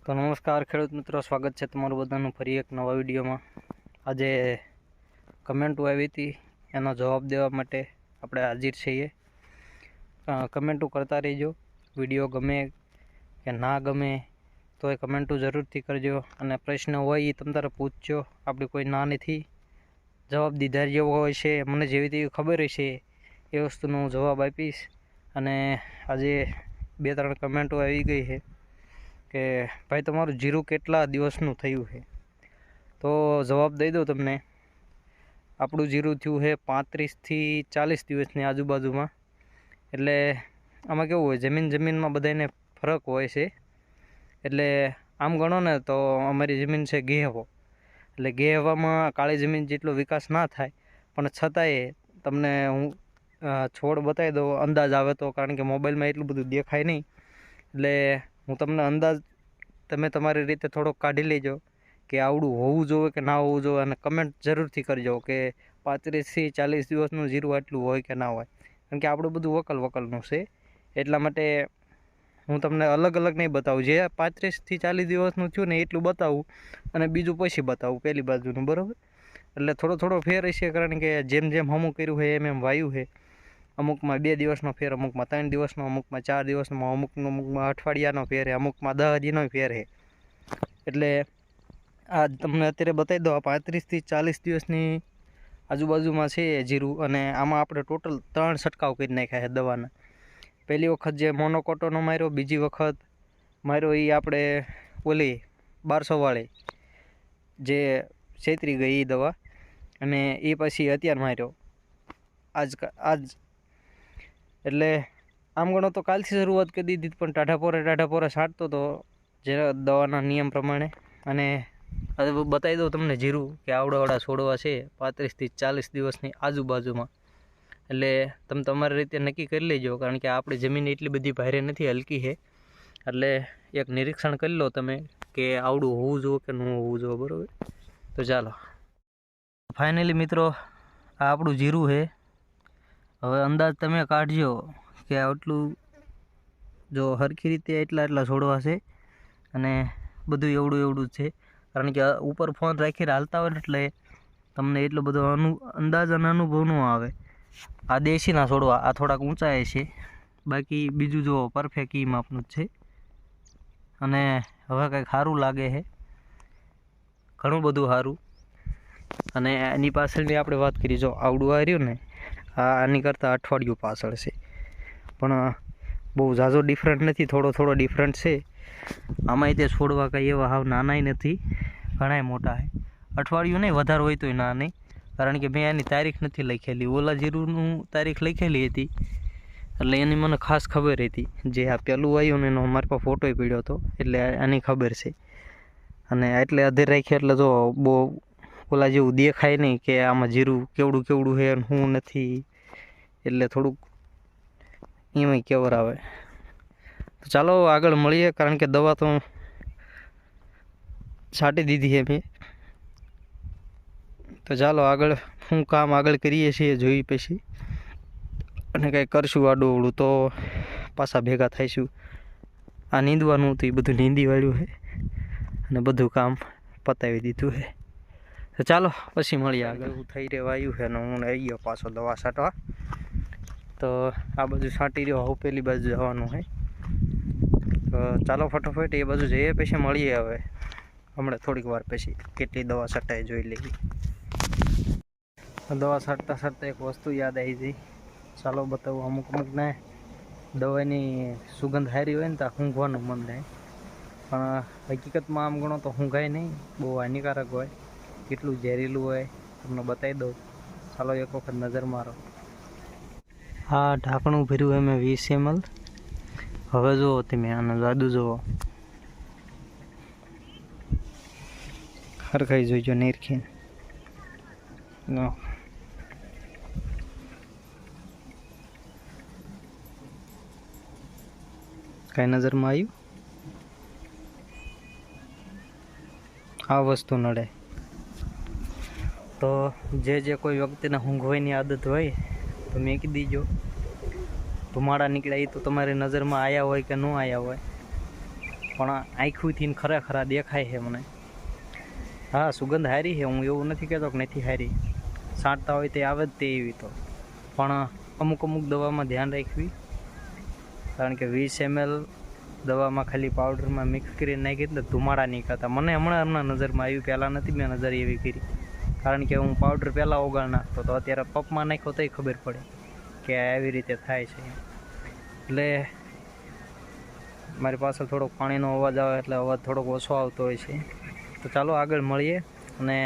તો નમસ્કાર ખેડૂત મિત્રો, સ્વાગત છે તમારું બધાનું ફરી એક નવા વિડીયોમાં। આજે કમેન્ટો આવી હતી, એનો જવાબ દેવા માટે આપણે હાજર છીએ। કમેન્ટો કરતા રહેજો। વિડીયો ગમે કે ના ગમે તો એ કમેન્ટો જરૂરથી કરજો, અને પ્રશ્ન હોય એ તમ તારે પૂછજો। આપણી કોઈ ના નથી, જવાબ દીધા જેવો હોય છે, મને જેવી તેવી ખબર હશે એ વસ્તુનો હું જવાબ આપીશ। અને આજે 2-3 કમેન્ટો આવી ગઈ છે કે ભાઈ તમારું જીરું કેટલા દિવસનું થયું છે, તો જવાબ દઈ દઉં તમને। આપણું જીરું થયું છે 35 થી 40 દિવસની આજુબાજુમાં। એટલે આમાં કેવું હોય, જમીનમાં બધાને ફરક હોય છે। એટલે આમ ગણો ને તો અમારી જમીન છે ગેહવો, એટલે ગેહવામાં કાળી જમીન જેટલો વિકાસ ના થાય, પણ છતાંય તમને હું છોડ બતાવી દઉં, અંદાજ આવે તો, કારણ કે મોબાઈલમાં એટલું બધું દેખાય નહીં, એટલે હું તમને અંદાજ તમે તમારી રીતે થોડોક કાઢી લેજો કે આવડું હોવું જોઈએ કે ના હોવું જોઈએ। અને કમેન્ટ જરૂરથી કરજો કે 35 થી 40 દિવસનું જીરું આટલું હોય કે ના હોય, કારણ કે આપણું બધું વકલનું છે। એટલા માટે હું તમને અલગ અલગ નહીં બતાવું, જે 35 થી 40 દિવસનું થયું ને એટલું બતાવું, અને બીજું પછી બતાવું પહેલી બાજુનું, બરાબર? એટલે થોડો ફેર હશે, કારણ કે જેમ હમું કર્યું છે એમ વાયું છે। અમુકમાં 2 દિવસનો ફેર, અમુકમાં 3 દિવસનો, અમુકમાં 4 દિવસનો, અમુકમાં અઠવાડિયાનો ફેર છે, અમુકમાં 10 દીનો ફેર છે। એટલે આ તમને અત્યારે બતાવી દો, આ 35 થી 40 દિવસની આજુબાજુમાં છે જીરું। અને આમાં આપણે ટોટલ 3 છંટકાવ કરી નાખ્યા છે દવાના। પહેલી વખત જે મોનોકોટોનો માર્યો, બીજી વખત માર્યો એ આપણે ઓલી 1200 વાળી જે છેતરી ગઈ એ દવા, અને એ પછી અત્યારે માર્યો આજ। એટલે આમ ગણો તો કાલથી શરૂઆત કરી દીધી, પણ ટાઢા પોરે છાંટતો હતો જે દવાના નિયમ પ્રમાણે। અને હવે બતાવી દઉં તમને જીરું કે આવડા છોડવા છે 35 થી 40 દિવસની આજુબાજુમાં। એટલે તમે તમારી રીતે નક્કી કરી લેજો, કારણ કે આપણી જમીન એટલી બધી ભારે નથી, હલકી છે। એટલે એક નિરીક્ષણ કરી લો તમે કે આવડું હોવું જોઈએ કે ન હોવું જોઈએ, બરાબર? તો ચાલો, ફાઇનલી મિત્રો આ આપણું જીરું છે। હવે અંદાજ તમે કાઢજો કે આટલું, જો સરખી રીતે એટલા છોડવા છે, અને બધું એવડું છે, કારણ કે ઉપર ફોન રાખીને હાલતા હોય ને એટલે તમને એટલો બધો અંદાજ અને અનુભવ ન આવે। આ દેશીના છોડવા, આ થોડાક ઊંચાઈ છે, બાકી બીજું જો પરફેક્ટ ઈ માપનું જ છે। અને હવે કંઈક સારું લાગે છે, ઘણું બધું સારું। અને એની પાછળની આપણે વાત કરીએ, જો આવડું આ રહ્યું ને, આની કરતાં અઠવાડિયું પાછળ છે, પણ બહુ ઝાઝો ડિફરન્ટ નથી, થોડો ડિફરન્ટ છે। આમાંય તે છોડવા કંઈ એવા હાવ નાનાય નથી, ઘણાય મોટા છે। અઠવાડિયું નહીં, વધારે હોય તોય ના નહીં, કારણ કે મેં એની તારીખ નથી લખેલી, ઓલા જીરુંનું તારીખ લખેલી હતી, એટલે એની મને ખાસ ખબર હતી। જે આ પહેલું આવ્યું ને એનો મારી પાસે ફોટોય પડ્યો હતો, એટલે આની ખબર છે। અને એટલે અધેર રાખી, એટલે જો બહુ ઓલા જેવું દેખાય નહીં કે આમાં જીરું કેવડું છે અને શું નથી, એટલે થોડુંક એમાંય કેવર આવે। તો ચાલો આગળ મળીએ, કારણ કે દવા તો છાંટી દીધી છે મેં। તો ચાલો આગળ શું કામ આગળ કરીએ છીએ જોઈ પછી, અને કંઈ કરશું આડું અવળું તો પાછા ભેગા થઈશું। આ નીંદવાનું હતું એ બધું નીંદી વાળ્યું છે, અને બધું કામ પતાવી દીધું છે। તો ચાલો પછી મળીએ આગળ। એવું થઈ રહેવાયું છે, અને હું આવી ગયો પાછો દવા છાંટવા। તો આ બાજુ છાંટી રહ્યો, હું પેલી બાજુ જવાનું છે। તો ચાલો ફટાફટ એ બાજુ જઈએ, પછી મળીએ હવે હમણાં થોડીક વાર પછી, કેટલી દવા છટાઈ જોઈ લઈએ। દવા છાંટતા એક વસ્તુ યાદ આવી ગઈ, ચાલો બતાવું। અમુકને દવાની સુગંધ સારી હોય ને તો ઊંઘવાનું મન થાય, પણ હકીકતમાં આમ ગણો તો ઊંઘાય નહીં, બહુ હાનિકારક હોય, કેટલું ઝેરીલું હોય તમને બતાવી દઉં। ચાલો એક વખત નજર મારો। આ ઢાંકણું ભર્યું મેં 20 ml। હવે જુઓ તમે આનું જાદુ જુઓ, હરખાઈ જોઈજો નીરખીને। કઈ નજરમાં આવ્યું? આ વસ્તુ નડે તો જે કોઈ વ્યક્તિને ઊંઘવાની આદત હોય તો મેકી દીજો। ધુમાડા નીકળ્યા એ તો તમારી નજરમાં આવ્યા હોય કે ન આવ્યા હોય, પણ આંખુંથી ખરેખર દેખાય છે મને. હા, સુગંધ હારી છે, હું એવું નથી કહેતો કે નથી હારી, છાંટતા હોય તે આવે જ તે એવી તો, પણ અમુક દવામાં ધ્યાન રાખવી, કારણ કે 20 ml દવામાં ખાલી પાવડરમાં મિક્સ કરીને નાખી એટલે ધુમાડા નીકળતા. મને હમણાં નજરમાં આવ્યું, પહેલાં નથી મેં નજર એવી કરી, કારણ કે હું પાવડર પહેલાં ઓગાળ નાખતો હતો, અત્યારે પપમાં નાખ્યો તોય ખબર પડે કે આવી રીતે થાય છે. એટલે મારી પાસે થોડોક પાણીનો અવાજ આવે એટલે અવાજ થોડોક ઓછો આવતો હોય છે. તો ચાલો આગળ મળીએ. અને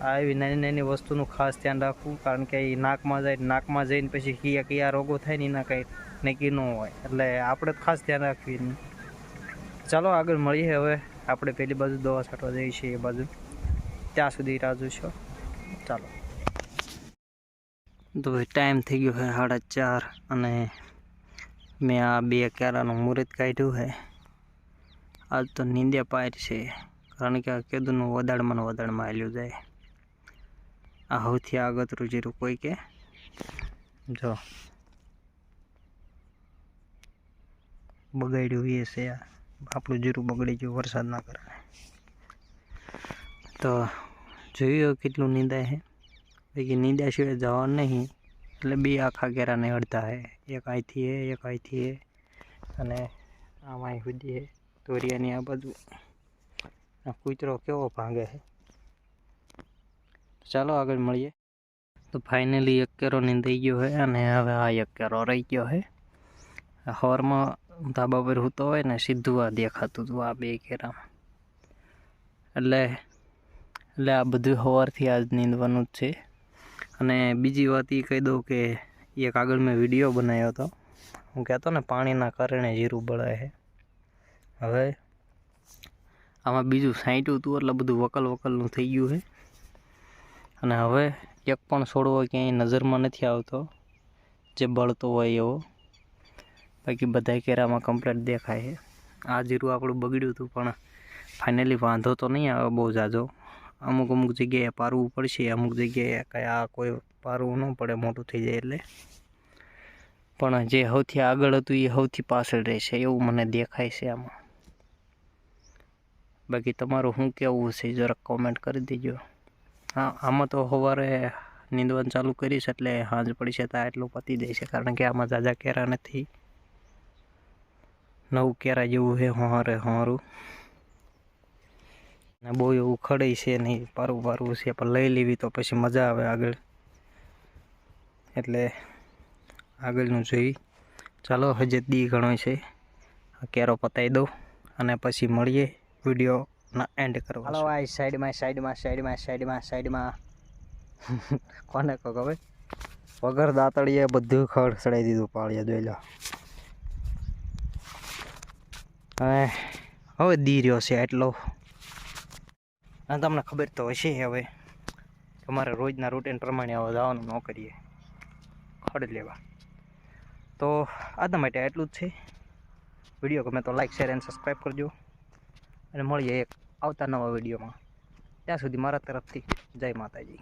આ એવી નાની વસ્તુનું ખાસ ધ્યાન રાખવું, કારણ કે એ નાકમાં જઈને પછી કયા રોગો થાય ને એના કંઈ નક્કી ન હોય, એટલે આપણે ખાસ ધ્યાન રાખવી. ચાલો આગળ મળીએ. હવે આપણે પેલી બાજુ દવા છાંટવા જઈએ છીએ એ બાજુ, ત્યાં સુધી રાહ જોઈશું. ચાલો. તો ટાઈમ થઈ ગયો છે 4:30 અને મેં આ 2 કેરાનું મુહૂર્ત કાઢ્યું છે. આજ તો નીંદે પાર છે, કારણ કે આ કેદુનું વદાળમાં હાલ્યું જાય. આ સૌથી આગતરું જીરું કોઈ કે જો બગાડ્યું એ છે, આપણું જીરું બગડી ગયું વરસાદના કારણે. તો જોયું કેટલું નીંદાય છે, બાકી નીંદા સિવાય જવાનું નહીં. એટલે 2 આખા કેરાને અડધા છે, એક અહીંથી એક અહીંથી અને આમાં સુધી છે. તોરિયાની આ બાજુ આ કૂતરો કેવો ભાંગે છે. ચાલો આગળ મળીએ. તો ફાઇનલી 1 કેરો નીંદાઈ ગયો છે, અને હવે આ 1 કેરો રહી ગયો છે. સવારમાં ધાબા પર સૂતો હોય ને સીધું આ દેખાતું હતું, આ 2 કેરામાં. એટલે આ બધું સવારથી આજ નીંદવાનું જ છે. અને બીજી વાત એ કહી દઉં કે એક આગળ મેં વિડીયો બનાવ્યો હતો, હું કહેતો ને પાણીના કારણે જીરું બળે છે. હવે આમાં બીજું છાંટ્યું હતું એટલે બધું વકલનું થઈ ગયું છે. અને હવે એક પણ છોડવો ક્યાંય નજરમાં નથી આવતો જે બળતો હોય એવો, બાકી બધા કેરામાં કમ્પ્લીટ દેખાય છે. આ જીરું આપણું બગડ્યું હતું, પણ ફાઇનલી વાંધો તો નહીં આવે બહુ ઝાઝો. અમુક જગ્યાએ પારવું પડશે, અમુક જગ્યાએ કાંઈ આ કોઈ પારવું ન પડે મોટું થઈ જાય એટલે. પણ જે સૌથી આગળ હતું એ સૌથી પાછળ રહેશે એવું મને દેખાય છે આમાં. બાકી તમારું શું કહેવું છે જરાક કોમેન્ટ કરી દેજો. હા, આમાં તો સવારે નીંદવાનું ચાલુ કરીશ એટલે સાંજ પડશે ત્યાં એટલું પતી જાય છે, કારણ કે આમાં ઝાઝા કેરા નથી, 9 કેરા જેવું છે સારું. ને બહુ એવું ખડે છે નહીં, પારવું છે, પણ લઈ લેવી તો પછી મજા આવે આગળ, એટલે આગળનું જોઈ. ચાલો હજી દી ઘણો છે, કેરો પતાવી દઉં અને પછી મળીએ વિડીયોના એન્ડ કરવા. હાલો આ સાઈડમાં કોને કહો ખબર, વગર દાંતળીએ બધું ખડ ચડાવી દીધું પાળીએ જોઈ લો. હવે દી રહ્યો છે એટલો, અને તમને ખબર તો હશે હવે તમારે રોજના રૂટીન પ્રમાણે હવે જવાનું ન કરીએ ખડ લેવા. તો આજના માટે એટલું જ છે. વિડીયો ગમે તો લાઈક, શેર અને સબસ્ક્રાઈબ કરજો, અને મળીએ એક આવતા નવા વિડીયોમાં. ત્યાં સુધી મારા તરફથી જય માતાજી.